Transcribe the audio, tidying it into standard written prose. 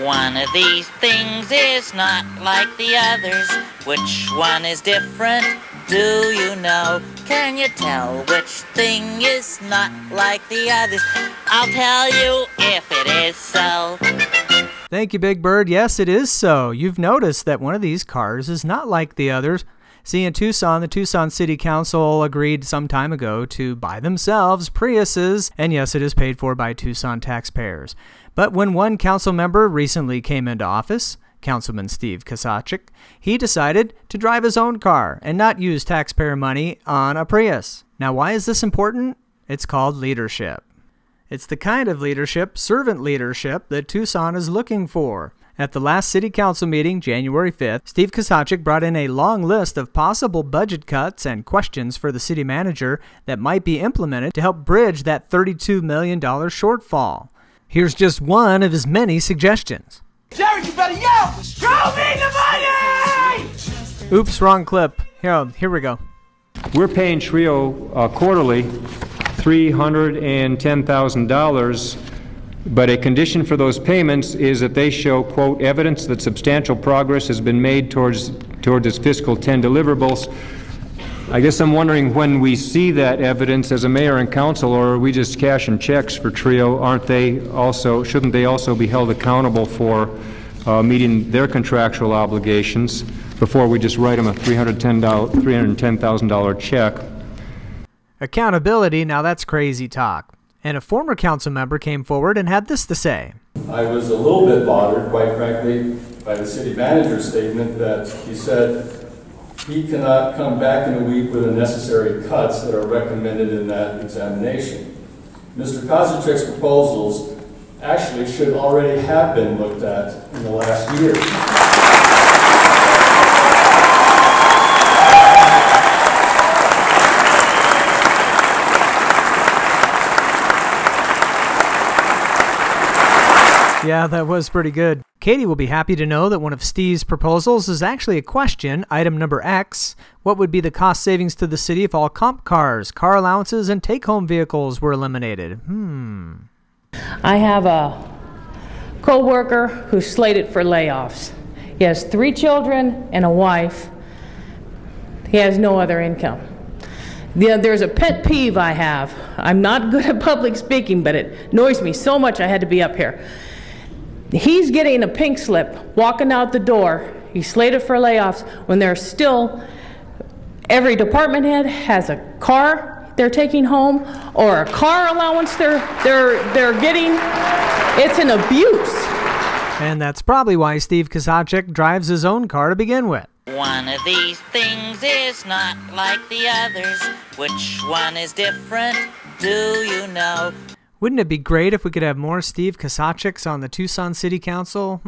One of these things is not like the others. Which one is different? Do you know? Can you tell which thing is not like the others? I'll tell you if it is so. Thank you, Big Bird. Yes, it is so. You've noticed that one of these cars is not like the others. See, in Tucson, the Tucson City Council agreed some time ago to buy themselves Priuses, and yes, it is paid for by Tucson taxpayers. But when one council member recently came into office, Councilman Steve Kozachik, he decided to drive his own car and not use taxpayer money on a Prius. Now, why is this important? It's called leadership. It's the kind of leadership, servant leadership, that Tucson is looking for. At the last City Council meeting, January 5th, Steve Kozachik brought in a long list of possible budget cuts and questions for the city manager that might be implemented to help bridge that $32 million shortfall. Here's just one of his many suggestions. Jerry, you better yell! Show me the money! Oops, wrong clip. Here we go. We're paying Trio quarterly $310,000, but a condition for those payments is that they show, quote, evidence that substantial progress has been made towards its fiscal 10 deliverables. I guess I'm wondering, when we see that evidence as a mayor and council, or are we just cashing checks for Trio? Shouldn't they also be held accountable for meeting their contractual obligations before we just write them a $310,000 check? Accountability, now that's crazy talk. And a former council member came forward and had this to say. I was a little bit bothered, quite frankly, by the city manager's statement that he said he cannot come back in a week with the necessary cuts that are recommended in that examination. Mr. Kozachik's proposals actually should already have been looked at in the last year. Yeah, that was pretty good. Katie will be happy to know that one of Steve's proposals is actually a question, item number X. What would be the cost savings to the city if all comp cars, car allowances, and take-home vehicles were eliminated? I have a co-worker who's slated for layoffs. He has 3 children and a wife. He has no other income. There's a pet peeve I have. I'm not good at public speaking, but it annoys me so much I had to be up here. He's getting a pink slip, walking out the door. He's slated for layoffs when there's still, every department head has a car they're taking home or a car allowance they're getting. It's an abuse. And that's probably why Steve Kozachik drives his own car to begin with. One of these things is not like the others. Which one is different? Do you know? Wouldn't it be great if we could have more Steve Kozachiks on the Tucson City Council?